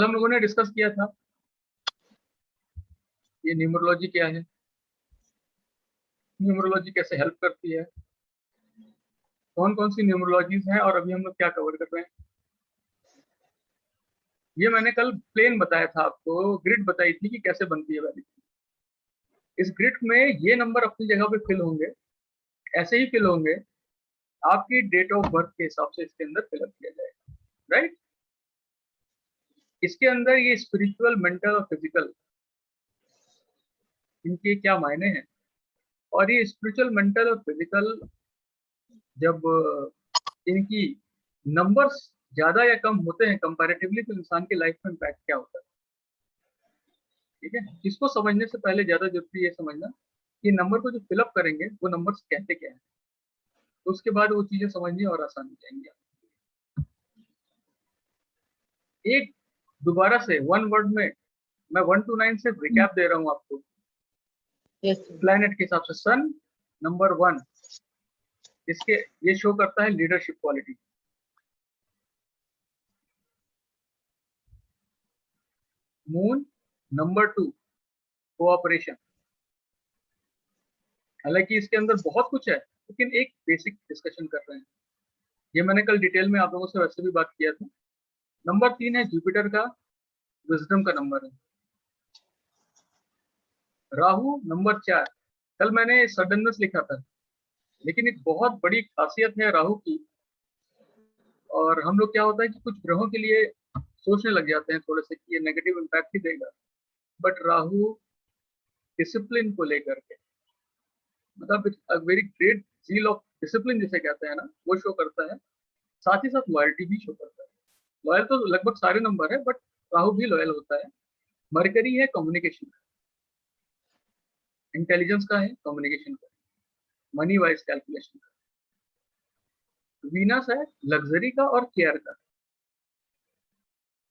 हम लोगों ने डिस्कस किया था ये न्यूमरोलॉजी क्या है, न्यूमरोलॉजी कैसे हेल्प करती है, कौन कौन सी न्यूमरोलॉजीज हैं और अभी हम लोग क्या कवर कर रहे हैं। ये मैंने कल प्लेन बताया था आपको, ग्रिड बताई थी कि कैसे बनती है वैल्यू। इस ग्रिड में ये नंबर अपनी जगह पे फिल होंगे, ऐसे ही फिल होंगे, आपकी डेट ऑफ बर्थ के हिसाब से इसके अंदर फिलअप किया जाएगा, राइट। इसके अंदर ये स्पिरिचुअल, मेंटल और फिजिकल, इनके क्या मायने हैं, और ये स्पिरिचुअल, मेंटल और फिजिकल जब इनकी नंबर्स ज्यादा या कम होते हैं कंपैरेटिवली, तो इंसान की लाइफ में इम्पैक्ट क्या होता है, ठीक है। इसको समझने से पहले ज्यादा जरूरी है समझना कि नंबर को जो फिलअप करेंगे वो नंबर्स कहते क्या है, तो उसके बाद वो चीजें समझनी और आसान हो जाएंगी। एक दोबारा से वन वर्ड में मैं 1 to 9 से रिकैप दे रहा हूँ आपको। प्लैनेट के हिसाब से सन नंबर 1, इसके ये शो करता है leadership quality. Moon number 2, cooperation. हालांकि इसके अंदर बहुत कुछ है, लेकिन एक बेसिक डिस्कशन कर रहे हैं। ये मैंने कल डिटेल में आप लोगों से वैसे भी बात किया था। नंबर 3 है जुपिटर का, विजडम का नंबर है। राहु नंबर 4, कल मैंने सडननेस लिखा था, लेकिन एक बहुत बड़ी खासियत है राहु की। और हम लोग क्या होता है कि कुछ ग्रहों के लिए सोचने लग जाते हैं थोड़े से कि ये नेगेटिव इम्पैक्ट ही देगा, बट राहु डिसिप्लिन को लेकर के, मतलब very great zeal of discipline जिसे कहते हैं ना, वो शो करता है। साथ ही साथ लॉयल्टी भी शो करता है। लॉयल तो लगभग सारे नंबर है, बट राहु भी लॉयल होता है। मरकरी है कम्युनिकेशन का, इंटेलिजेंस का है कम्युनिकेशन का, मनी वाइज कैलकुलेशन का। वीनस है लग्जरी का और केयर का।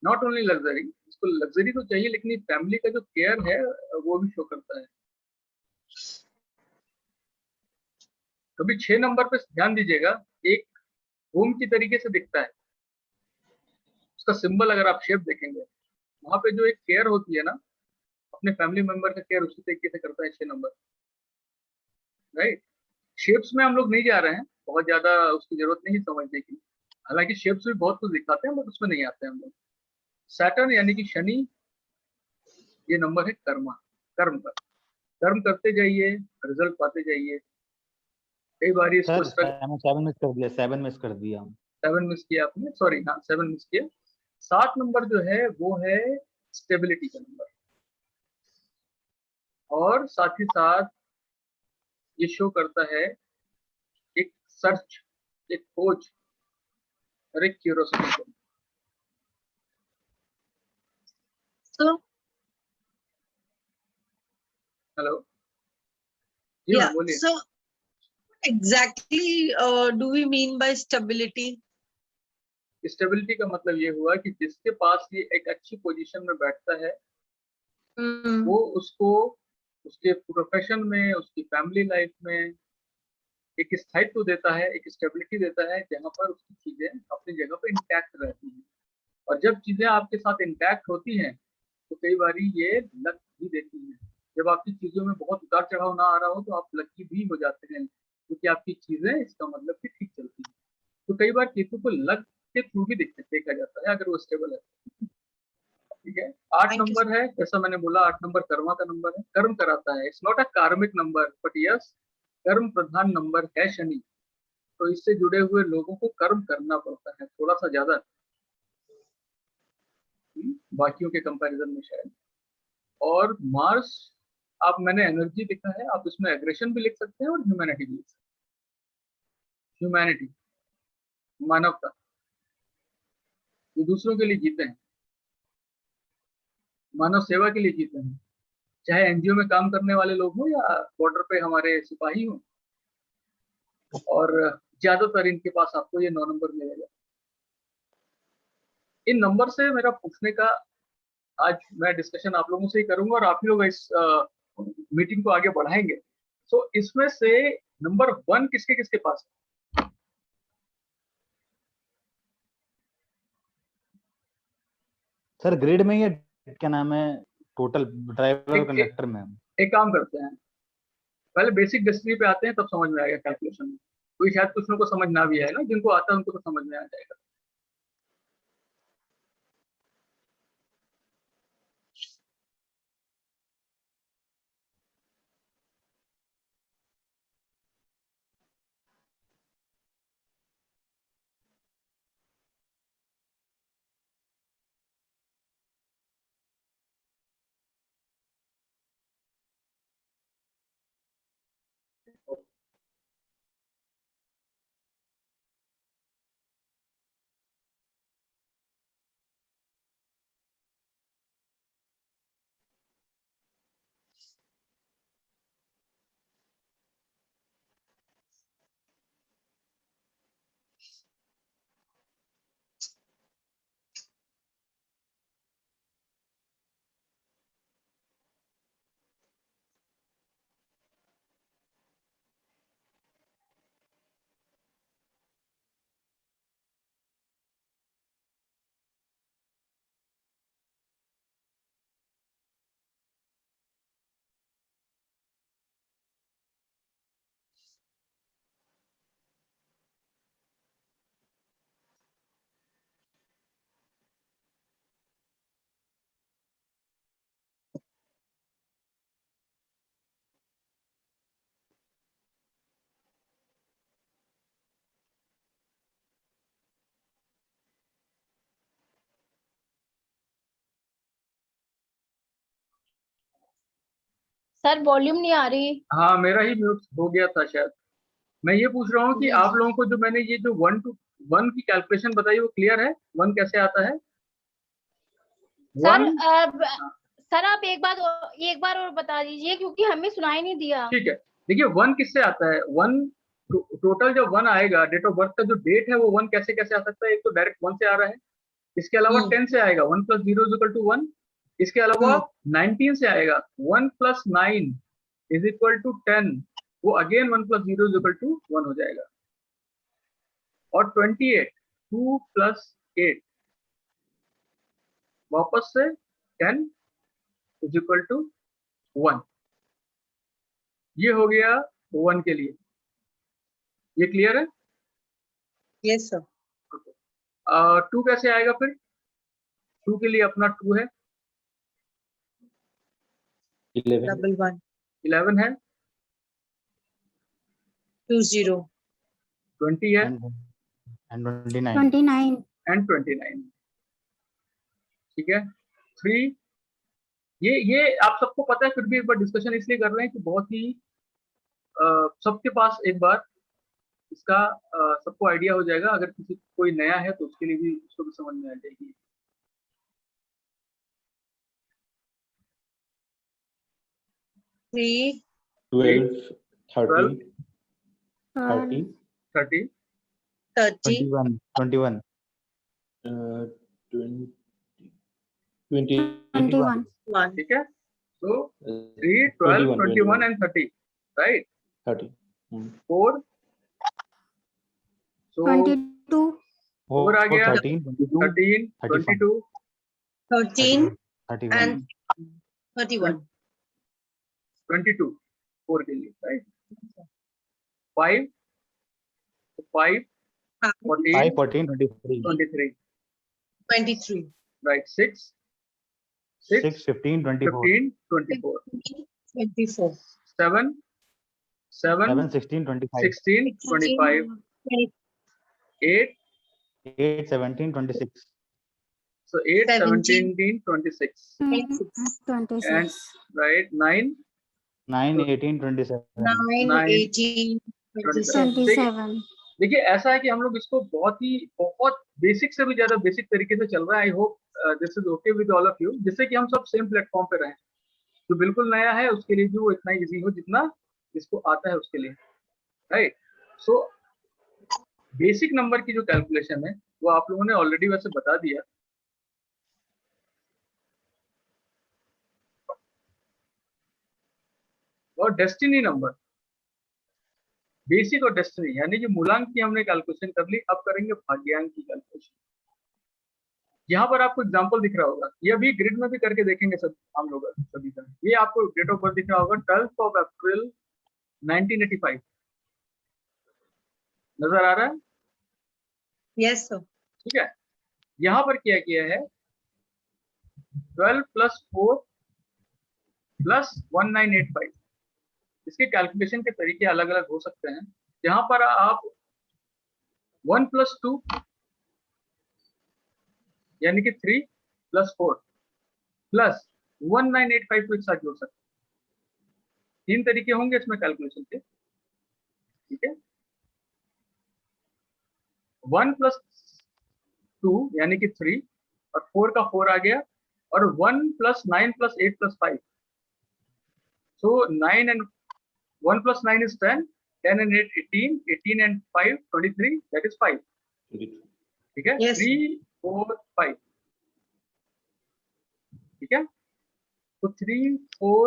नॉट ओनली लग्जरी, इसको लग्जरी तो चाहिए, लेकिन फैमिली का जो केयर है वो भी शो करता है। कभी 6 नंबर पे ध्यान दीजिएगा, एक होम की तरीके से दिखता है उसका सिंबल। अगर आप शेप देखेंगे वहां पे जो एक केयर होती है ना, अपने फैमिली मेंबर का केयर उसी तरीके से करता है 6 नंबर, राइट। शेप्स में हम लोग नहीं जा रहे हैं, बहुत ज्यादा उसकी जरूरत नहीं समझने की। हालांकि शेप्स भी बहुत कुछ दिखाते हैं, बट उसमें नहीं आते हैं हम लोग। सैटर्न यानी कि शनि, ये नंबर है कर्मा, कर्म का। कर्म करते जाइए, रिजल्ट पाते जाइए। कई बार इसको सर 7 मिस कर दिया, 7 मिस कर दिया। 7 मिस किया आपने, सॉरी, हाँ 7 मिस किया। 7 नंबर जो है वो है स्टेबिलिटी का नंबर, और साथ ही साथ ये शो करता है एक सर्च, एक खोज और एक क्यूरोसिटी को। So, हेलो जी मैम yeah, बोलिए। so exactly do we mean by stability? Stability का मतलब ये हुआ कि जिसके पास ये एक अच्छी पोजीशन में बैठता है, वो उसको उसके प्रोफेशन में, उसकी फैमिली लाइफ में एक स्थायित्व देता है, एक स्टेबिलिटी देता है, जहाँ पर उसकी चीजें अपनी जगह पर इंटैक्ट रहती हैं। और जब चीजें आपके साथ इंटैक्ट होती हैं, तो कई बार ये लक भी देती हैं। जब आपकी चीजों में बहुत उतार चढ़ाव ना आ रहा हो, तो आप लकी भी हो जाते हैं, क्योंकि आपकी चीजें इसका मतलब कि ठीक चलती हैं। तो कई बार केतु को लक के थ्रू भी देखा जाता है, अगर वो स्टेबल है, ठीक है। 8 Thank you. नंबर है, जैसा मैंने बोला, 8 नंबर कर्मा का नंबर है, कर्म कराता है। इट्स नॉट अ कार्मिक नंबर, बट यस, कर्म प्रधान नंबर है शनि। तो इससे जुड़े हुए लोगों को कर्म करना पड़ता है थोड़ा सा ज्यादा, बाकियों के कंपैरिजन में शायद। और मार्स, आप, मैंने एनर्जी लिखा है, आप इसमें एग्रेशन भी लिख सकते हैं और ह्यूमैनिटी भी लिख सकते हैं। ह्यूमैनिटी, मानवता, ये दूसरों के लिए जीते हैं, मानव सेवा के लिए जीते हैं। चाहे एनजीओ में काम करने वाले लोग हों या बॉर्डर पे हमारे सिपाही हों। और ज्यादातर इनके पास आपको ये 9 नंबर मिलेगा। इन नंबर से मेरा पूछने का, आज मैं डिस्कशन आप लोगों से ही करूंगा और आप लोग इस मीटिंग को आगे बढ़ाएंगे। तो इसमें से नंबर 1 किसके किसके पास है? सर ग्रिड में या क्या नाम है, टोटल ड्राइवर और एक- कंडक्टर में? एक काम करते हैं, पहले बेसिक डेस्टिनी पे आते हैं, तब समझ में आएगा कैलकुलेशन में। कोई शायद कुछ लोगों को समझ ना भी आए ना, जिनको आता है उनको तो समझ में आ जाएगा। सर वॉल्यूम नहीं आ रही। हाँ, मेरा ही म्यूट हो गया था शायद। मैं ये पूछ रहा हूँ कि जी आप लोगों को जो मैंने ये जो 1 to 1 की कैलकुलेशन बताई, वो क्लियर है? 1 कैसे आता है? सर 1। अब सर आप एक बार और बता दीजिए, क्योंकि हमें सुनाई नहीं दिया। ठीक है, देखिए 1 किससे आता है? 1 टोटल जब 1 आएगा, डेट ऑफ बर्थ का जो डेट है वो 1 कैसे कैसे आ सकता है? एक तो डायरेक्ट 1 से आ रहा है, इसके अलावा 10 से आएगा 1 + 0 = 1, इसके अलावा 19 से आएगा 1 + 9 = 10, वो अगेन 1 + 0 = 1 हो जाएगा। और 28 2 + 8 वापस से 10 = 1। ये हो गया 1 के लिए। ये क्लियर है? Yes, sir. 2 कैसे आएगा फिर? 2 के लिए अपना 2 है, 11 11 है, 20 20 है, एंड 29 एंड 29। ठीक है, 3। ये आप सबको पता है, फिर भी एक बार डिस्कशन इसलिए कर रहे हैं कि बहुत ही सबके पास एक बार इसका सबको आइडिया हो जाएगा। अगर किसी कोई नया है तो उसके लिए भी, उसको भी समझ में आ जाएगी। 3 12, 12 13, 30, 30 30 21 20, 20, 21 1 ठीक है, तो 3 12 21 एंड 30, राइट? 30. 4, so 4 आ गया, 13 22 13 22 13 31 and 31 22, 4 के लिए, right? 5 5 14 5 14 23 23, 23 right? 6 6 15 24 15 24, 24 7 7 7 16 25 16 25, 8 8 17 26 so 8 17 17 26, 26 and right 9 9 18 27 9 9 18 27 27। देखिए ऐसा है कि हम लोग इसको बहुत बेसिक से भी ज्यादा बेसिक तरीके से चल रहा है। I hope this is okay with all of you, जिससे कि हम सब सेम प्लेटफॉर्म पे रहें। जो बिल्कुल नया है उसके लिए भी वो इतना इजी हो जितना जिसको आता है उसके लिए, राइट? सो बेसिक नंबर की जो कैलकुलेशन है वो आप लोगों ने ऑलरेडी वैसे बता दिया। और डेस्टिनी नंबर, बेसिक और डेस्टिनी, यानी कि मूलांक की हमने कैलकुलेशन कर ली, अब करेंगे भाग्यांक की कैलकुलेशन। यहाँ पर आपको एग्जांपल दिख रहा होगा, ये अभी ग्रिड में भी करके देखेंगे सब हम लोग सभी का। ये आपको डेट ऑफ बर्थ दिख रहा होगा 12 अप्रैल 1985, नजर आ रहा है? Yes, sir. ठीक है, यहाँ पर क्या किया है 12 + 4 + 1985। इसके कैलकुलेशन के तरीके अलग अलग हो सकते हैं। यहाँ पर आप 1 + 2 यानी कि 3 + 4 + 1985 को एक साथ जोड़ सकते हैं। 3 तरीके होंगे इसमें कैलकुलेशन के, ठीक है। 1 + 2 यानी कि 3 और 4 का 4 आ गया, और 1 + 9 + 8 + 5, so 9 and 1 + 9 is 10, 10 and 8 18, 18 and 5 23, that is 5, ठीक है। Yes. 3 4 5, ठीक है। तो 3 4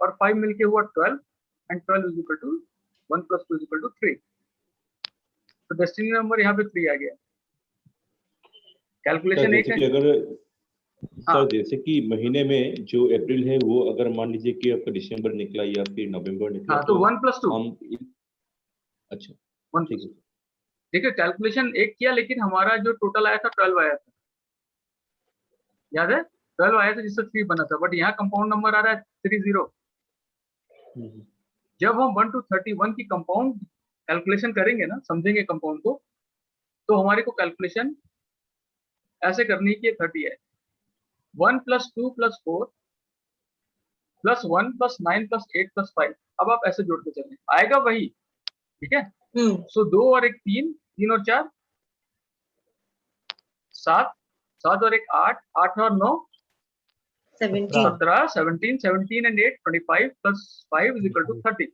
और 5 मिलके हुआ 12, and 12 is equal to 1 + 2 is equal to 3। तो डेस्टिनी नंबर यहाँ पे 3 आ गया। कैलकुलेशन एक है। जैसे कि अगर हाँ। सर जैसे कि महीने में जो अप्रैल है वो अगर मान लीजिए कि आपका दिसंबर निकला या फिर नवंबर निकला, हाँ, तो 1 + 2 हम अच्छा 1 ठीक है। देखिए कैलकुलेशन एक किया, लेकिन हमारा जो टोटल आया था 12 आया था, याद है? 12 आया था जिससे 3 बना था, बट यहाँ कंपाउंड नंबर आ रहा है 30। जब हम 1 to 31 की कंपाउंड कैलकुलेशन करेंगे ना, समझेंगे कंपाउंड को, तो हमारे को कैलकुलेशन ऐसे करनी है कि 30 है। 1 + 2 + 4 + 1 + 9 + 8 + 5। अब आप ऐसे जोड़ते चलें, आएगा वही, ठीक है। सो 2 और 1 3, 3 और 4 7, 7 और 1 8, 8 और 9 17. 17, 17, 17 and 8 25 + 5 is equal to 30।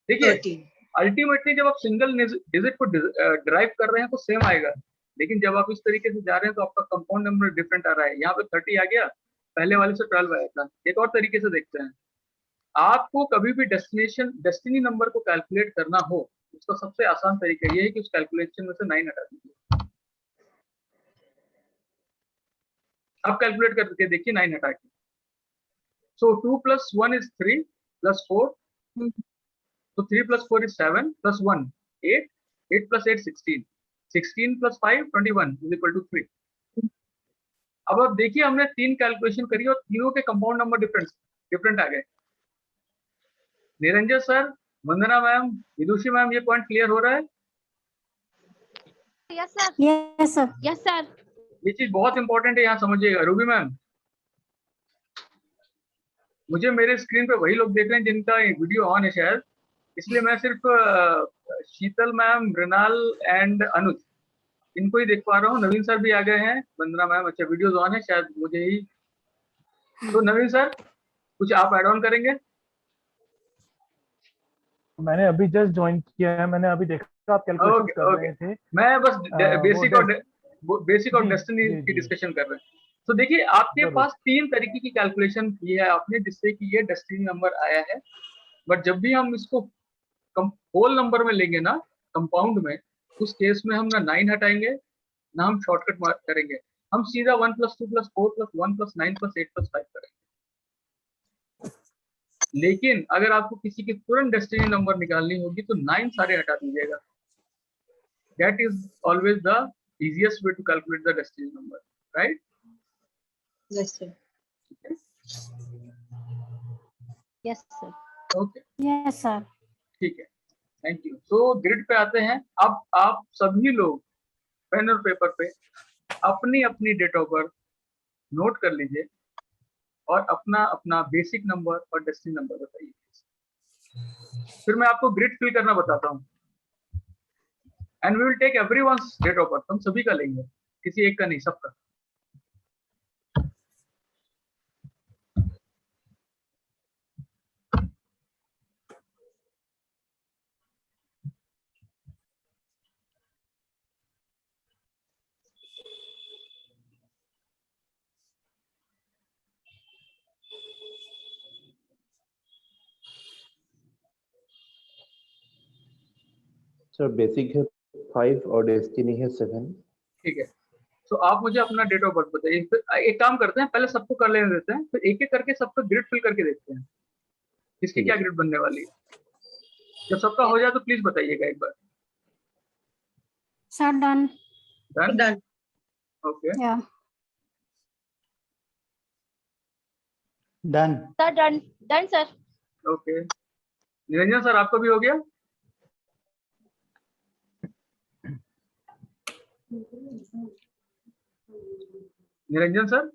देखिए 30. अल्टीमेटली जब आप सिंगल डिजिट को ड्राइव कर रहे हैं तो सेम आएगा, लेकिन जब आप इस तरीके से जा रहे हैं तो आपका कंपाउंड नंबर डिफरेंट आ रहा है। यहाँ पे 30 आ गया, पहले वाले से 12 आया था। एक और तरीके से देखते हैं, आपको कभी भी डेस्टिनी नंबर को कैलकुलेट करना हो, उसका सबसे आसान तरीका ये है कि उस कैलकुलेशन में से 9 हटा दीजिए। अब कैलकुलेट करके देखिए 9 हटा के। सो 2 + 1 is 3 + 4, so 3 + 4 is 7 + 1 8, 8 + 8 16, 16 + 5 21 is equal to 3। अब आप देखिए हमने 3 कैलकुलेशन करी और तीनों के कंपाउंड नंबर डिफरेंट आ गए। निरंजन सर, वंदना मैम, विदुषी मैम, ये पॉइंट क्लियर हो रहा है? Yes sir. Yes, sir. Yes sir. ये चीज बहुत इंपॉर्टेंट है, यहाँ समझिएगा। रूबी मैम, मुझे मेरे स्क्रीन पे वही लोग देख रहे हैं जिनका वीडियो ऑन है शायद, इसलिए मैं सिर्फ शीतल मैम, मृणाल एंड अनुज, इनको ही देख पा रहा हूँ। नवीन सर भी आ गए हैं, वंदना मैम, अच्छा वीडियोस ऑन है शायद मुझे ही। तो नवीन सर कुछ आप ऐड ऑन करेंगे? मैंने अभी जस्ट ज्वाइन किया है, मैंने अभी देखा आप कैलकुलेशन ओके कर ओके, रहे थे। मैं बस बेसिक और जी, डेस्टिनी जी, की जी। डिस्कशन कर रहे हैं। तो देखिए आपके जरूर। पास 3 तरीके की कैलकुलेशन की है आपने, जिससे कि ये डेस्टिनी नंबर आया है। बट जब भी हम इसको होल नंबर में लेंगे ना, कंपाउंड में, उस केस में हम ना 9 हटाएंगे, ना हम शॉर्टकट मार्क करेंगे, हम सीधा 1 + 2 + 4 + 1 + 9 + 8 + 5 करेंगे। लेकिन अगर आपको किसी की तुरंत डेस्टिनी नंबर निकालनी होगी तो 9 सारे हटा दीजिएगा। That is always the easiest way to calculate the destiny number, right? Yes, sir. Yes sir. Okay, Yes, sir. ठीक है, थैंक यू। तो ग्रिड पे आते हैं। अब आप सभी लोग पेन और पेपर पे अपनी अपनी डेट ऑफ बर्थ नोट कर लीजिए और अपना अपना बेसिक नंबर और डेस्टिनी नंबर बताइए। फिर मैं आपको ग्रिड फिल करना बताता हूँ, and we will take everyone's date of birth. हम सभी का लेंगे, किसी एक का नहीं, सबका। सर बेसिक है 5 और डेस्टिनी है 7। ठीक है, तो आप मुझे अपना डेट ऑफ बर्थ बताइए। फिर एक काम करते हैं, पहले सबको कर लेने देते हैं, फिर एक एक करके सबका ग्रिड फिल करके देखते हैं किसकी ठीक क्या है। ग्रिड बनने वाली है। जब सबका हो जाए तो प्लीज बताइएगा एक बार। Sir, done. Done? Done. Okay, Yeah. Done. Sir done done sir. Okay. Niranjan sir आपका भी हो गया? निरंजन सर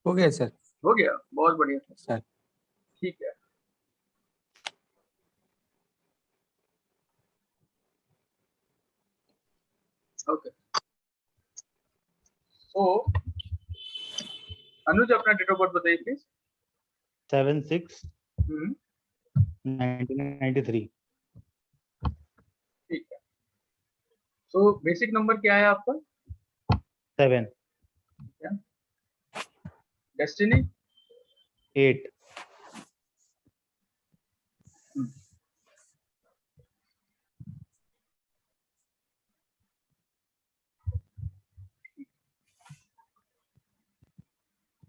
हो गया सर। हो गया, बहुत बढ़िया सर ठीक है। ओके, तो अनुज अपना डेट ऑफ बर्थ बताइए प्लीज। 7/6/1993। ठीक है। तो बेसिक नंबर क्या है आपका? 7, डेस्टिनी? 8।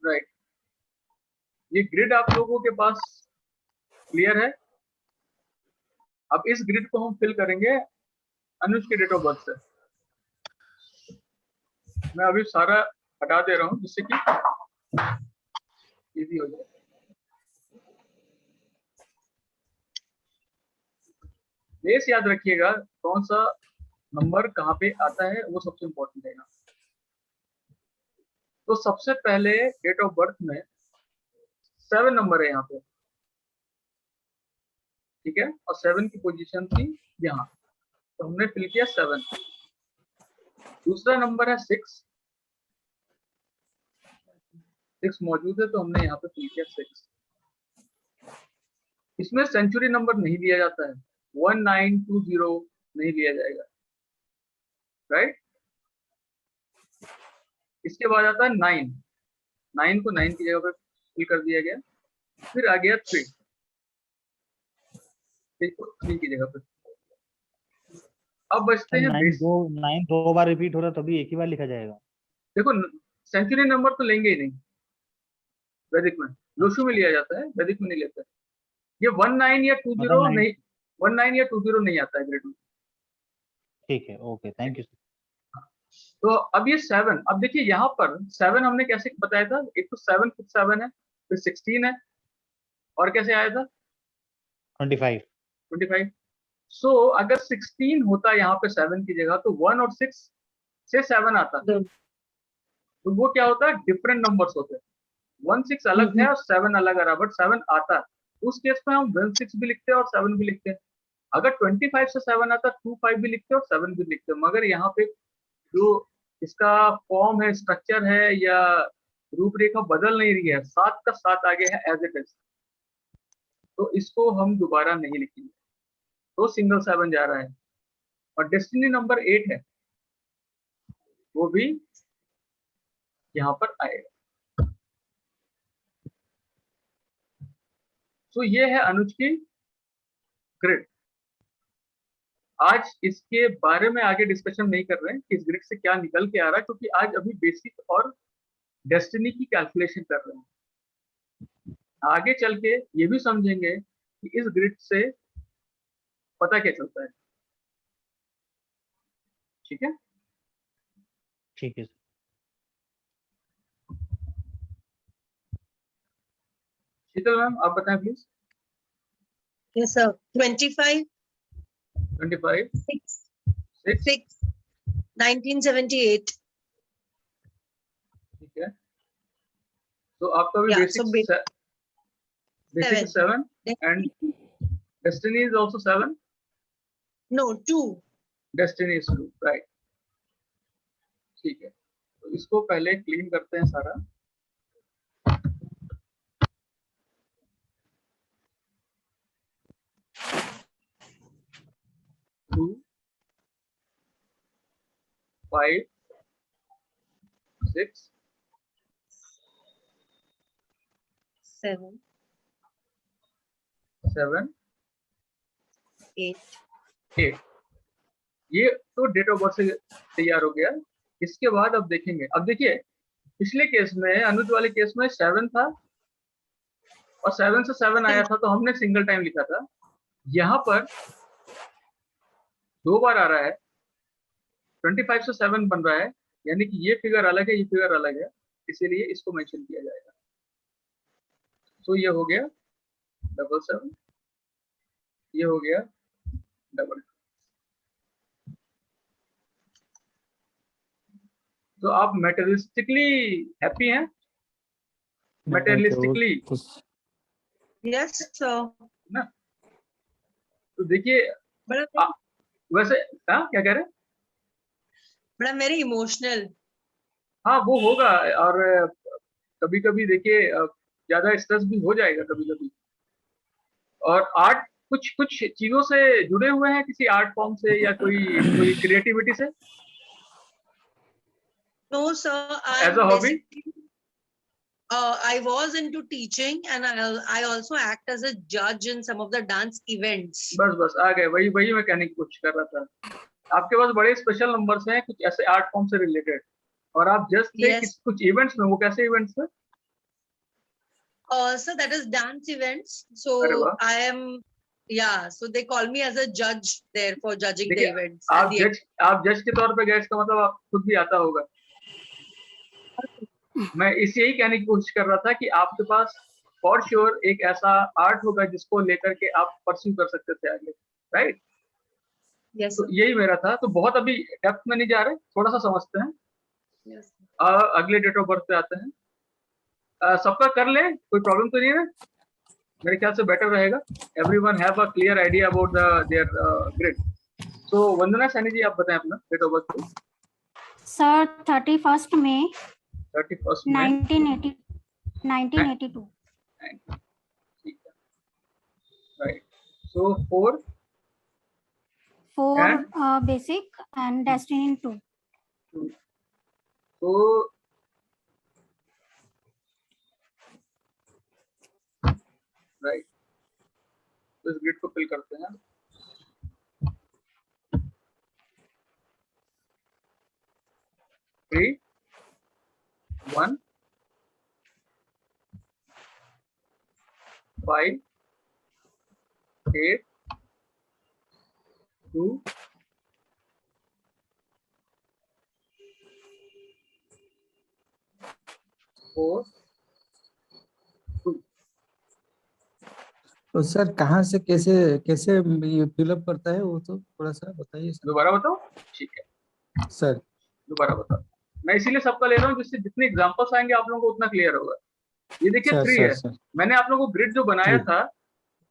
राइट, ये ग्रिड आप लोगों के पास क्लियर है? अब इस ग्रिड को हम फिल करेंगे अनुज के डेट ऑफ बर्थ से। मैं अभी सारा हटा दे रहा हूँ जिससे कि इजी हो जाए। बेस याद रखिएगा कौन सा नंबर कहाँ पे आता है, वो सबसे इम्पोर्टेंट है यहाँ। तो सबसे पहले डेट ऑफ बर्थ में 7 नंबर है यहाँ पे, ठीक है, और 7 की पोजीशन थी यहाँ, तो हमने फिल किया 7। दूसरा नंबर है 6 मौजूद है, तो हमने यहाँ पे फिल किया 6। इसमें सेंचुरी नंबर नहीं लिया जाता है, 1920 नहीं लिया जाएगा, राइट। इसके बाद आता है 9 को 9 की जगह पे फिल कर दिया गया। फिर आ गया 3 को 3 की जगह पे। अब बचते हैं 9 दो बार रिपीट हो रहा तभी एक ही बार लिखा जाएगा। देखो सेंचुरी नंबर तो लेंगे ही नहीं वैदिक में, लोशु में लिया जाता है, वैदिक में नहीं लेते। ये 19 या 20 मतलब नहीं, 19 या 20 नहीं आता है ग्रेड में। ठीक है, ओके, थैंक यू। तो अब ये 7, अब देखिए यहाँ पर 7 हमने कैसे बताया था, एक तो 7 खुद 7 है, फिर 16 है, और कैसे आया था 25। सो अगर 16 होता यहाँ पे 7 की जगह, तो 1 और 6 से 7 आता, तो वो क्या होता है, डिफरेंट नंबर्स होते हैं। 1 6 अलग है और 7 अलग आ रहा, बट 7 आता है, उस केस में हम 1 6 भी लिखते हैं और 7 भी लिखते हैं। अगर 25 से 7 आता, 2 5 भी लिखते हैं और 7 भी लिखते हैं। मगर यहाँ पे जो इसका फॉर्म है, स्ट्रक्चर है, या रूपरेखा बदल नहीं रही है, 7 का 7 आगे है एज इट इज, तो इसको हम दोबारा नहीं लिखेंगे, तो सिंगल 7 जा रहा है। और डेस्टिनी नंबर 8 है, वो भी यहाँ पर आएगा। तो ये है अनुज की ग्रिड। आज इसके बारे में आगे डिस्कशन नहीं कर रहे हैं कि इस ग्रिड से क्या निकल के आ रहा है, क्योंकि आज अभी बेसिक और डेस्टिनी की कैलकुलेशन कर रहे हैं। आगे चल के ये भी समझेंगे कि इस ग्रिड से पता क्या चलता है, ठीक है। ठीक है। शीतल मैम आप बताएं प्लीज। Yes, sir. 25, 25 6 6, 1978. ठीक है, तो आपका भी Yeah, basic so basic 7 and destiny is also 7। no, 2. Destiny is 2, right. ठीक है, तो इसको पहले क्लीन करते हैं सारा। टू 5 6 7, 7 8. 8, ये तो डेट ऑफ बर्थ से तैयार हो गया। इसके बाद अब देखेंगे, अब देखिए पिछले केस में, अनुज वाले केस में 7 था और 7 से 7 आया था तो हमने सिंगल टाइम लिखा था। यहाँ पर 2 बार आ रहा है, 25 से 7 बन रहा है, यानी कि ये फिगर अलग है, ये फिगर अलग है, इसीलिए इसको मेंशन किया जाएगा। तो ये हो गया 777, ये हो गया 222। तो आप मेटेरियलिस्टिकली हैप्पी हैं? मेटेरियलिस्टिकली Yes, sir. ना? तो देखिए But वैसे हाँ क्या कह रहे हैं? I'm very emotional. हाँ वो होगा, और कभी कभी देखिए ज्यादा स्ट्रेस भी हो जाएगा कभी कभी। और आर्ट कुछ कुछ चीजों से जुड़े हुए हैं, किसी आर्ट फॉर्म से या कोई क्रिएटिविटी से, No, sir. As a hobby? I was into teaching, and I also act as a judge in some of the dance events. बस आ गए, वही मैं कहने की कोशिश कर रहा था। आपके पास बड़े स्पेशल नंबर्स हैं कुछ ऐसे आर्ट फॉर्म से रिलेटेड, और आप जस्ट थे Yes. कुछ इवेंट्स में। वो कैसे इवेंट्स थे? So that is dance events. So अरे वाह। I am, yeah. So they call me as a judge there for judging the देखिए, events. आप जज के तौर पे गए, इसका मतलब आप खुद भी आता होगा। मैं इस यही कहने की कोशिश कर रहा था कि आपके पास फॉर श्योर एक ऐसा आर्ट होगा जिसको लेकर के आप परस्यू कर सकते थे आगे, राइट? Yes. तो यही मेरा था। तो बहुत अभी डेप्थ में नहीं जा रहे, थोड़ा सा समझते हैं। Yes. अगले डेट ऑफ बर्थ पे आते हैं। सबका कर ले, कोई प्रॉब्लम तो नहीं है? मेरे ख्याल से बेटर रहेगा। Everyone have a clear idea about their grid. So Vandana Saini ji, आप बताएं अपना डेट ऑफ बर्थ। सर 31 मई 31 मई 1982। ठीक है, right. So 4 basic and destiny 2। तो राइट, तो इस ग्रिड को फिल करते हैं। थ्री 1 5 8 2 4 2। तो सर कहाँ से कैसे कैसे ये फिलअप करता है वो तो थोड़ा सा बताइए सर। दोबारा बताओ। ठीक है सर दोबारा बताओ। मैं इसीलिए सबका ले रहा हूँ जिससे जितने एग्जांपल्स आएंगे आप लोगों को उतना क्लियर होगा। ये देखिए सर 3 सर है। सर मैंने आप लोगों को ग्रिड जो बनाया जी। था,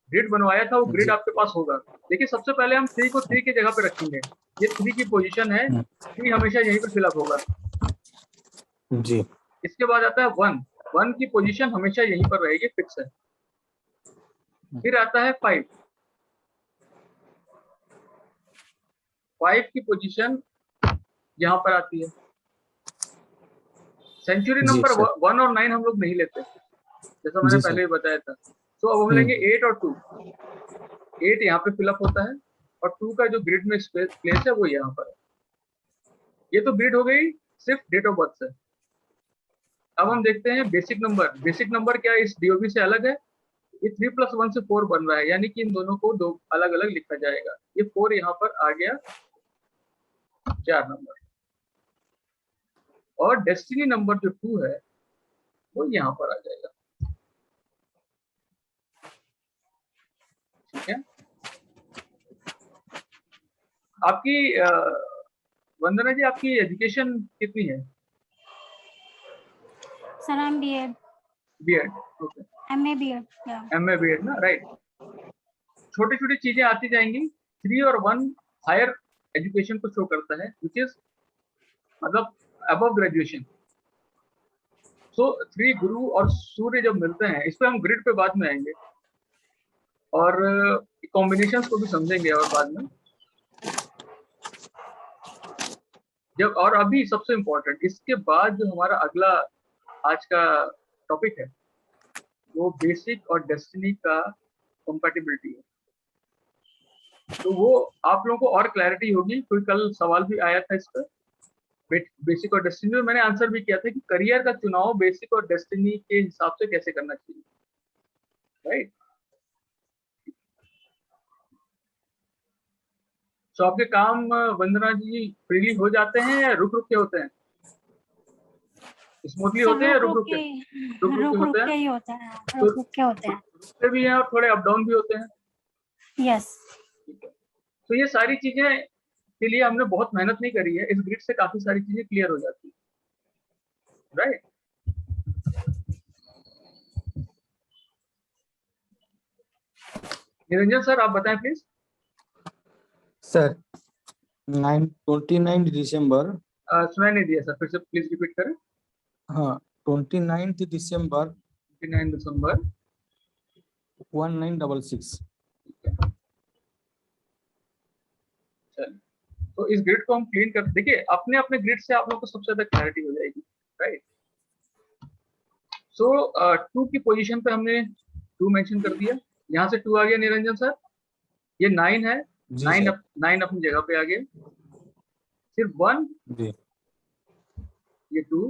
ग्रिड बनवाया था, वो ग्रिड जी। आपके पास होगा। देखिए सबसे पहले हम 3 को 3 की जगह पे रखेंगे। ये 3 की पोजीशन है, 3 हमेशा यहीं पे फिलअप होगा। जी। इसके बाद आता है 1 की पोजीशन हमेशा यहीं पर रहेगी, फिक्स है। फिर आता है 5 की पोजीशन यहाँ पर आती है। सेंचुरी जी नंबर सर। 1 और 9 हम लोग नहीं लेते, जैसा मैंने जी सर। पहले ही बताया था। तो अब हम लेंगे 8 और 2। 8 यहाँ पे फिलअप होता है और 2 का जो ग्रिड में प्लेस है वो यहाँ पर है। ये तो ग्रिड हो गई सिर्फ डेट ऑफ बर्थ से। अब हम देखते हैं बेसिक नंबर। बेसिक नंबर क्या है, इस डीओबी से अलग है। ये 3 + 1 से 4 बन रहा है, यानी कि इन दोनों को दो अलग अलग लिखा जाएगा। ये 4 यहाँ पर आ गया 4 नंबर, और डेस्टिनी नंबर जो 2 है वो यहाँ पर आ जाएगा। ठीक है, आपकी वंदना जी, आपकी एजुकेशन कितनी है? Sir I am BEd. BEd, okay. MA BEd, या एमए बीएड ना, राइट। छोटी छोटी चीजें आती जाएंगी। 3 और 1 हायर एजुकेशन को शो करता है, विच इज मतलब अबव ग्रेजुएशन। सो 3 गुरु और सूर्य जब मिलते हैं, इस पे हम ग्रिड पे बाद में आएंगे और कॉम्बिनेशंस को भी समझेंगे और बाद में जब। और अभी सबसे इम्पोर्टेंट, इसके बाद जो हमारा अगला आज का टॉपिक है वो बेसिक और डेस्टिनी का कंपैटिबिलिटी है। तो वो आप लोगों को और क्लैरिटी होगी। कोई कल सवाल भी आया था इस पर, बेसिक और डेस्टिनी में मैंने आंसर भी किया था कि करियर का चुनाव बेसिक और डेस्टिनी के हिसाब से कैसे करना चाहिए, राइट। तो आपके काम वंदना जी फ्रीली हो जाते हैं या रुक रुक के होते हैं? स्मूथली होते हैं या रुक रुक के? रुक रुक के रुक होते हैं। के ही होता है, तो रुक के होते हैं। रुकते भी हैं और थोड़े अप डाउन भी होते हैं। यस। तो ये सारी चीजें के लिए हमने बहुत मेहनत नहीं करी है, इस ग्रिड से काफी सारी चीजें क्लियर हो जाती है, राइट। निरंजन सर आप बताएं प्लीज। सर 29 दिसंबर, सुनाई नहीं दिया सर, फिर से प्लीज रिपीट करें। हाँ 29 दिसंबर 29 दिसंबर 1966। चलिए, तो इस ग्रिड को हम क्लीन कर, देखिए अपने अपने ग्रिड से आप लोगों को सबसे ज्यादा क्लैरिटी हो जाएगी, राइट। सो 2 की पोजीशन पे हमने 2 मेंशन कर दिया, यहाँ से 2 आ गया निरंजन सर। ये 9 है, जी 9 सर। 9 अपनी जगह पे आ गया। सिर्फ 1, जी ये 2,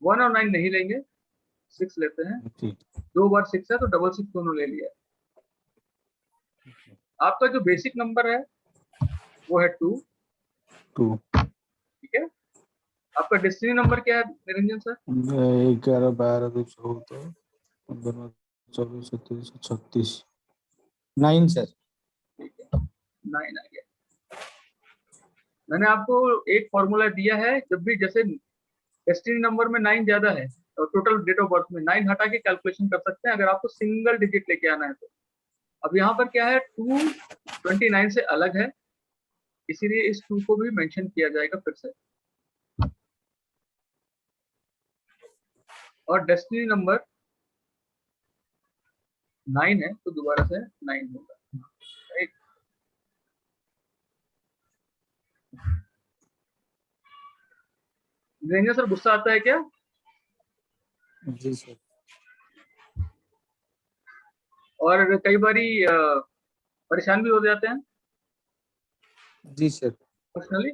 1 और 9 नहीं लेंगे, 6 लेते हैं। ठीक। 2 बार 6 है तो डबल 6 दोनों ले लिया। आपका जो बेसिक नंबर है वो है 2, 2 ठीक है। आपका डेस्टिनी नंबर क्या है निरंजन सर? 11 12 2 14 15 24 27 36 9 सर। ठीक है, 9 आ गया। मैंने आपको एक फॉर्मूला दिया है, जब भी जैसे डेस्टिनी नंबर में 9 ज्यादा है और टोटल डेट ऑफ बर्थ में 9 हटा के कैलकुलेशन कर सकते हैं अगर आपको सिंगल डिजिट लेके आना है तो। अब यहाँ पर क्या है, 2 29 से अलग है, इसीलिए इस 2 को भी मेंशन किया जाएगा फिर से। और डेस्टिनी नंबर 9 है तो दोबारा से 9 होगा, राइट। निरंजन सर गुस्सा आता है क्या? जी सर। और कई बारी परेशान भी हो जाते हैं जी सर। पर्सनली?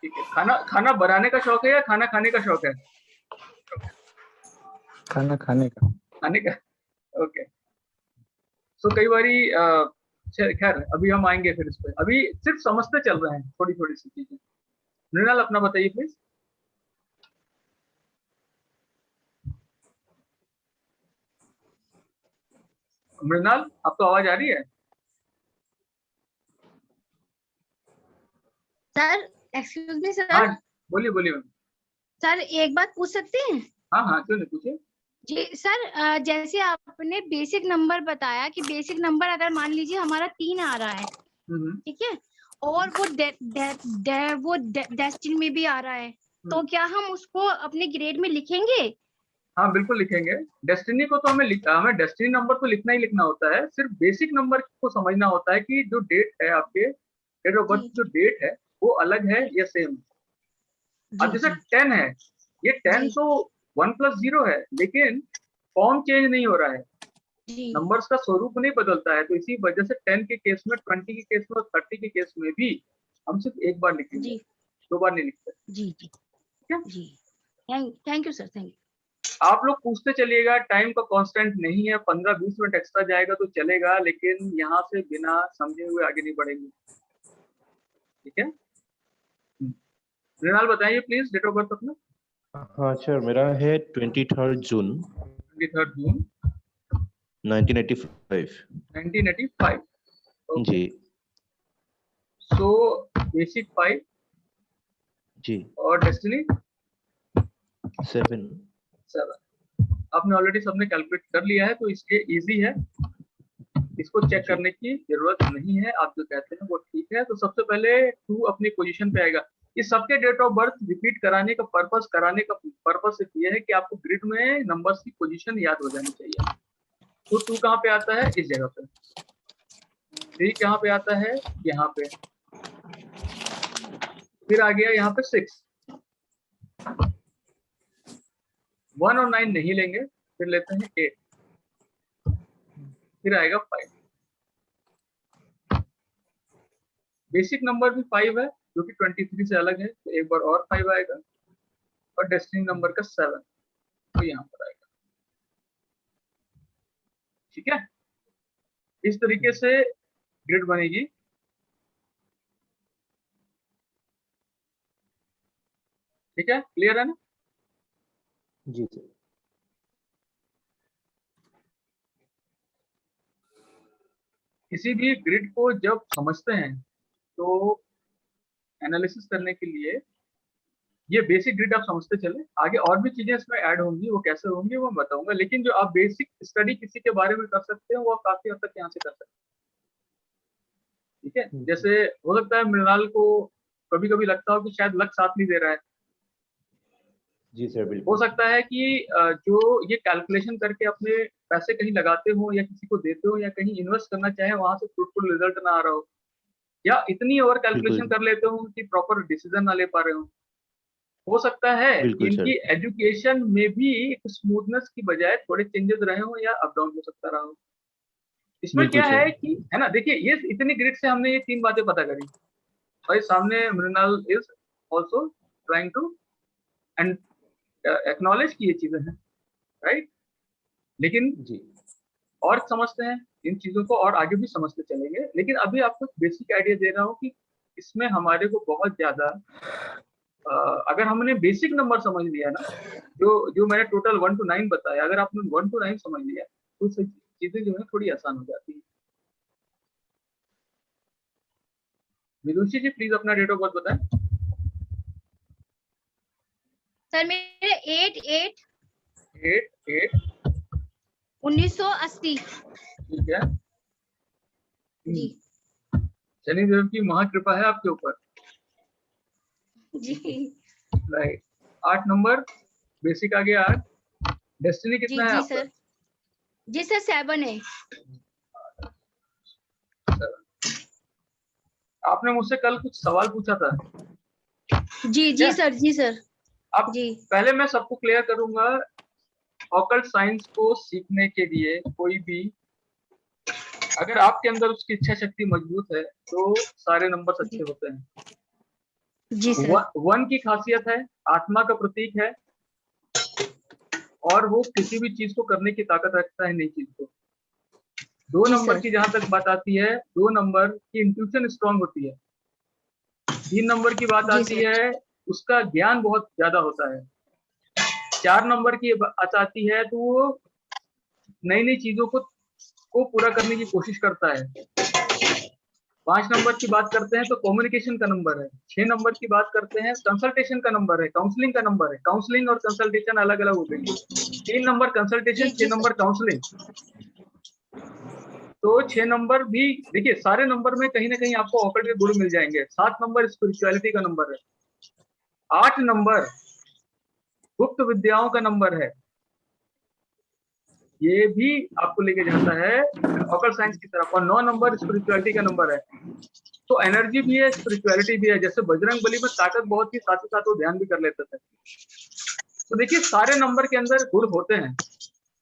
ठीक है। खाना बनाने का शौक है या खाना खाने का शौक है? खाना खाने का। खाने का, ओके। सो कई बारी खैर अभी हम आएंगे फिर इस पे, अभी सिर्फ समझते चल रहे हैं थोड़ी थोड़ी सी चीजें। मृणाल अपना बताइए प्लीज। मृणाल आपको आवाज आ रही है? सर एक्सक्यूज मी हाँ सर। बोलिए बोलिए मैम। सर एक बात पूछ सकते हैं? हाँ हाँ क्यों नहीं, पूछिए। जी सर, जैसे आपने बेसिक नंबर बताया कि बेसिक नंबर अगर मान लीजिए हमारा 3 आ रहा है, ठीक है, और वो डेस्टिनी में भी आ रहा है, तो क्या हम उसको अपने ग्रेड में लिखेंगे? हाँ बिल्कुल लिखेंगे। डेस्टिनी को तो हमें डेस्टिनी नंबर तो लिखना ही लिखना होता है, सिर्फ बेसिक नंबर को समझना होता है कि जो डेट है आपके डेट ऑफ बर्थ जो डेट है वो अलग है या सेम। अब जैसे 10 है, ये 10 तो 1 + 0 है, लेकिन फॉर्म चेंज नहीं हो रहा है, नंबर्स का स्वरूप नहीं बदलता है, तो इसी वजह से 10 के केस में, 20 के केस में और 30 के केस में भी हम सिर्फ एक बार लिखेंगे, 2 बार नहीं लिखते। जी जी जी, thank you sir, thank you. आप लोग पूछते चलिएगा, टाइम का कांस्टेंट नहीं है, 15-20 मिनट एक्स्ट्रा जाएगा तो चलेगा, लेकिन यहाँ से बिना समझे हुए आगे नहीं बढ़ेंगे, ठीक है। मृणाल बताइए प्लीज डेट ऑफ बर्थ अपना। हाँ सर, मेरा है 23 जून 23 जून 1985। 1985। जी सो बेसिक 5 जी। और डेस्टिनी 7। आपने ऑलरेडी सबने कैलकुलेट कर लिया है, तो इसके इजी है, इसको चेक करने की जरूरत नहीं है। आप जो कहते हैं वो ठीक है। तो सबसे पहले 2 अपनी पोजीशन पे आएगा। इस सबके डेट ऑफ बर्थ रिपीट कराने का पर्पस सिर्फ ये है कि आपको ग्रिड में नंबर्स की पोजीशन याद हो जानी चाहिए। तो 2 कहाँ पे आता है? इस जगह पे। 3 कहाँ पे आता है? यहाँ पे। फिर आ गया यहाँ पे 6। 1 और 9 नहीं लेंगे, फिर लेते हैं 8, फिर आएगा 5। बेसिक नंबर भी 5 है जो कि 23 से अलग है, तो एक बार और 5 आएगा, और डेस्टिनी नंबर का 7 तो यहाँ पर आएगा। ठीक है, इस तरीके से ग्रिड बनेगी। ठीक है, क्लियर है ना? जी सर। किसी भी ग्रिड को जब समझते हैं तो एनालिसिस करने के लिए ये बेसिक ग्रिड आप समझते चले, आगे और भी चीजें इसमें ऐड होंगी, वो कैसे होंगी वो मैं बताऊंगा, लेकिन जो आप बेसिक स्टडी किसी के बारे में कर सकते हो वो आप काफी हद तक यहाँ से कर सकते हैं। ठीक है, जैसे हो सकता है मृणाल को कभी कभी लगता हो कि शायद लक साथ नहीं दे रहा है, जी सर हो बिल्कुल। सकता है कि जो ये कैलकुलेशन करके अपने पैसे कहीं लगाते हो या किसी को देते हो या कहीं इन्वेस्ट करना चाहे वहां से फ्रूटफुल रिजल्ट ना आ रहा हो, या इतनी ओवर कैलकुलेशन बिल्कुल कर लेते हो कि प्रॉपर डिसीजन ना ले पा रहे हो सकता है कि बिल्कुल इनकी सर। एजुकेशन में भी स्मूथनेस की बजाय थोड़े चेंजेस रहे हो या अप डाउन हो सकता रहा हो। इसमें बिल्कुल क्या सर। है कि है ना, देखिए ये इतनी ग्रिड से हमने ये 3 बातें पता करी, भाई सामने Mrinal is also trying to and acknowledge की ये चीजें हैं, राइट। लेकिन जी और समझते हैं इन चीजों को और आगे भी समझते चलेंगे, लेकिन अभी आपको बेसिक आइडिया दे रहा हूँ कि इसमें हमारे को बहुत ज्यादा अगर हमने बेसिक नंबर समझ लिया ना, जो जो मैंने टोटल 1 to 9 बताया, अगर आपने 1 to 9 समझ लिया तो चीजें जो है थोड़ी आसान हो जाती है। विदुषी जी प्लीज अपना डेट ऑफ बर्थ बताएं। सर मेरे 8/8 1980। ठीक है। जी शनिदेव की महाकृपा है आपके ऊपर, जी राइट। 8 नंबर बेसिक आ गया 8। डेस्टिनी जी कितना है जी आपका? सर, जी सर 7 है। आपने मुझसे कल कुछ सवाल पूछा था, जी जी सर, जी सर अब जी पहले मैं सबको क्लियर करूंगा, ऑकल्ट साइंस को सीखने के लिए कोई भी अगर आपके अंदर उसकी इच्छा शक्ति मजबूत है तो सारे नंबर अच्छे होते हैं। जी सर। 1 की खासियत है आत्मा का प्रतीक है, और वो किसी भी चीज को करने की ताकत रखता है नई चीज को। 2 जी नंबर सर। की जहां तक बात आती है, 2 नंबर की इंट्यूशन स्ट्रांग होती है। 3 नंबर की बात जी आती सर। है उसका ज्ञान बहुत ज्यादा होता है। 4 नंबर की बात आती है तो वो नई नई चीजों को पूरा करने की कोशिश करता है। 5 नंबर की बात करते हैं तो कम्युनिकेशन का नंबर है। 6 नंबर की बात करते हैं कंसल्टेशन का नंबर है, काउंसलिंग का नंबर है। काउंसलिंग और कंसल्टेशन अलग अलग हो गई है। 3 नंबर कंसल्टेशन, जी 6 जी नंबर सर। काउंसलिंग। तो 6 नंबर भी देखिए, सारे नंबर में कहीं ना कहीं आपको ऑकल्ट के गुण मिल जाएंगे। 7 नंबर स्पिरिचुअलिटी का नंबर है। 8 नंबर गुप्त विद्याओं का नंबर है, ये भी आपको लेके जाता है ऑकल्ट साइंस की तरफ। और 9 नंबर स्पिरिचुअलिटी का नंबर है, तो एनर्जी भी है, स्पिरिचुअलिटी भी है। जैसे बजरंग बली में ताकत बहुत थी, साथ ही साथ वो ध्यान भी कर लेते थे। तो देखिए सारे नंबर के अंदर गुण होते हैं,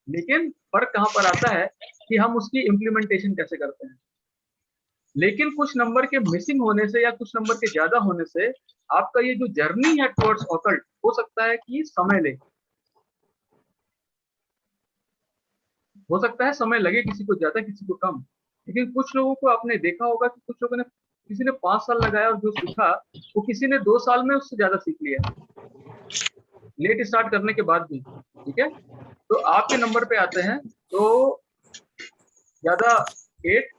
लेकिन फर्क कहाँ पर आता है कि हम उसकी इम्प्लीमेंटेशन कैसे करते हैं। लेकिन कुछ नंबर के मिसिंग होने से या कुछ नंबर के ज्यादा होने से आपका ये जो जर्नी है टुवर्ड्स ऑकल्ट, हो सकता है कि समय ले, हो सकता है समय लगे, किसी को ज्यादा किसी को कम। लेकिन कुछ लोगों को आपने देखा होगा कि कुछ लोगों ने, किसी ने 5 साल लगाया और जो सीखा वो किसी ने 2 साल में उससे ज्यादा सीख लिया, लेट स्टार्ट करने के बाद भी। ठीक है, तो आपके नंबर पे आते हैं तो ज्यादा 8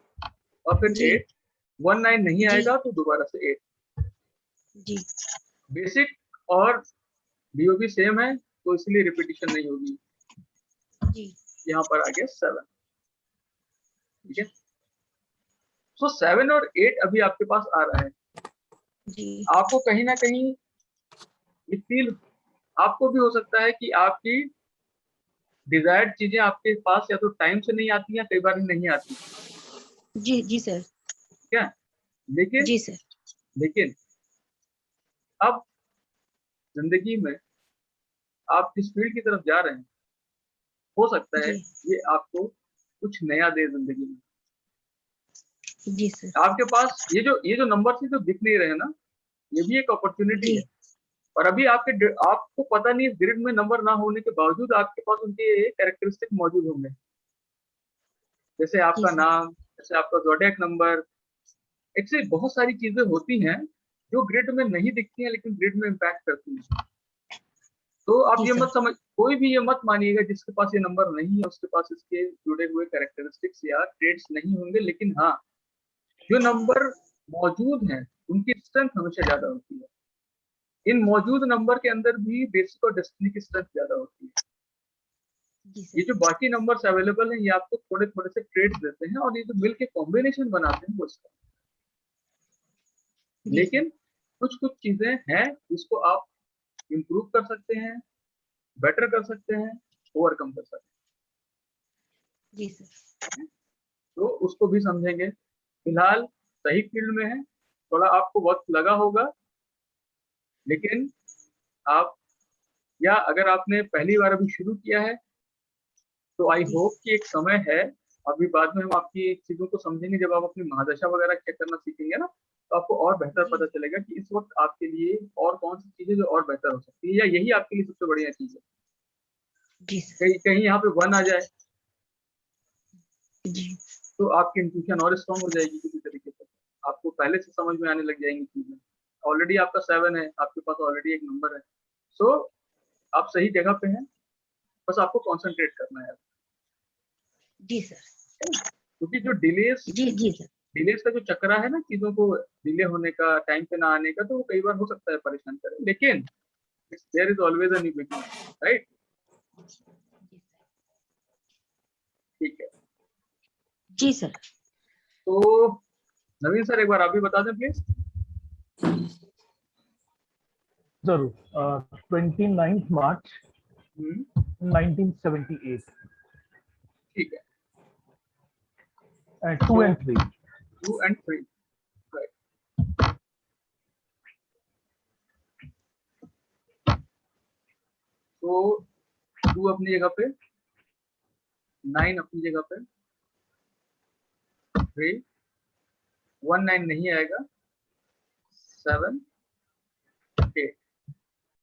और फिर जी 8, 19 नहीं जी आएगा तो दोबारा से 8। जी बेसिक और डीओबी सेम है तो इसलिए रिपीटिशन नहीं होगी। जी यहाँ पर आ गया 7। ठीक है, सो 7 और 8 अभी आपके पास आ रहा है। जी आपको कहीं ना कहीं फील, आपको भी हो सकता है कि आपकी डिजायर्ड चीजें आपके पास या तो टाइम से नहीं आती या कई बार नहीं आती। जी जी सर। ठीक है, लेकिन जी सर। लेकिन अब जिंदगी में आप जिस फील्ड की तरफ जा रहे हैं, हो सकता है जी ये आपको कुछ नया दे जिंदगी में। जी सर। आपके पास ये जो नंबर से जो दिख नहीं रहे ना, ये भी एक अपॉर्चुनिटी है। और अभी आपको पता नहीं ग्रिड में नंबर ना होने के बावजूद आपके पास उनके कैरेक्टरिस्टिक मौजूद होंगे, जैसे आपका नाम, जैसे आपका ज़ोडिएक नंबर। ऐसे बहुत सारी चीजें होती हैं जो ग्रिड में नहीं दिखती हैं लेकिन ग्रिड में इम्पैक्ट करती हैं। तो आप ये मत समझ, कोई भी ये मत मानिएगा जिसके पास ये नंबर नहीं है उसके पास इसके जुड़े हुए कैरेक्टरिस्टिक्स या ट्रेड्स नहीं होंगे। लेकिन हाँ, जो नंबर मौजूद हैं उनकी स्ट्रेंथ हमेशा ज्यादा होती है। इन मौजूद नंबर के अंदर भी बेसिक और डेस्टिनी की स्ट्रेंथ ज्यादा होती है। ये जो बाकी नंबर्स अवेलेबल हैं ये आपको थोड़े थोड़े से ट्रेड्स देते हैं और ये जो मिल के कॉम्बिनेशन बनाते हैं वो इसका। लेकिन कुछ कुछ चीजें हैं जिसको आप इम्प्रूव कर सकते हैं, बेटर कर सकते हैं, ओवरकम कर सकते हैं। जी सर। तो उसको भी समझेंगे। फिलहाल सही फील्ड में है, थोड़ा आपको वक्त लगा होगा, लेकिन आप, या अगर आपने पहली बार अभी शुरू किया है तो आई होप कि एक समय है। अभी बाद में हम आपकी चीजों को समझेंगे, जब आप अपनी महादशा वगैरह चेक करना सीखेंगे ना, तो आपको और बेहतर पता चलेगा कि इस वक्त आपके लिए और कौन सी चीजें जो और बेहतर हो सकती है, या यही आपके लिए सबसे बढ़िया चीज है। कहीं कहीं यहाँ पे 1 आ जाए तो आपकी इंट्यूशन और स्ट्रॉन्ग हो जाएगी किसी तरीके से, आपको पहले से समझ में आने लग जाएंगी चीजें। ऑलरेडी आपका 7 है, आपके पास ऑलरेडी एक नंबर है। सो आप सही जगह पे हैं, बस आपको कॉन्सेंट्रेट करना है। जी सर। क्योंकि जो डिलेस का जो चक्रा है ना, चीजों को डिले होने का, टाइम पे ना आने का, तो वो कई बार हो सकता है परेशान करे, लेकिन there is always a new beginning, right? ठीक है जी सर। तो नवीन सर एक बार आप भी बता दें प्लीज। जरूर। 29 मार्च 1978। ठीक है। 2 and 3। 2 and 3, right. तो 2 अपनी जगह पे, 9 अपनी जगह पे, 3, 1 9 नहीं आएगा, 7 8।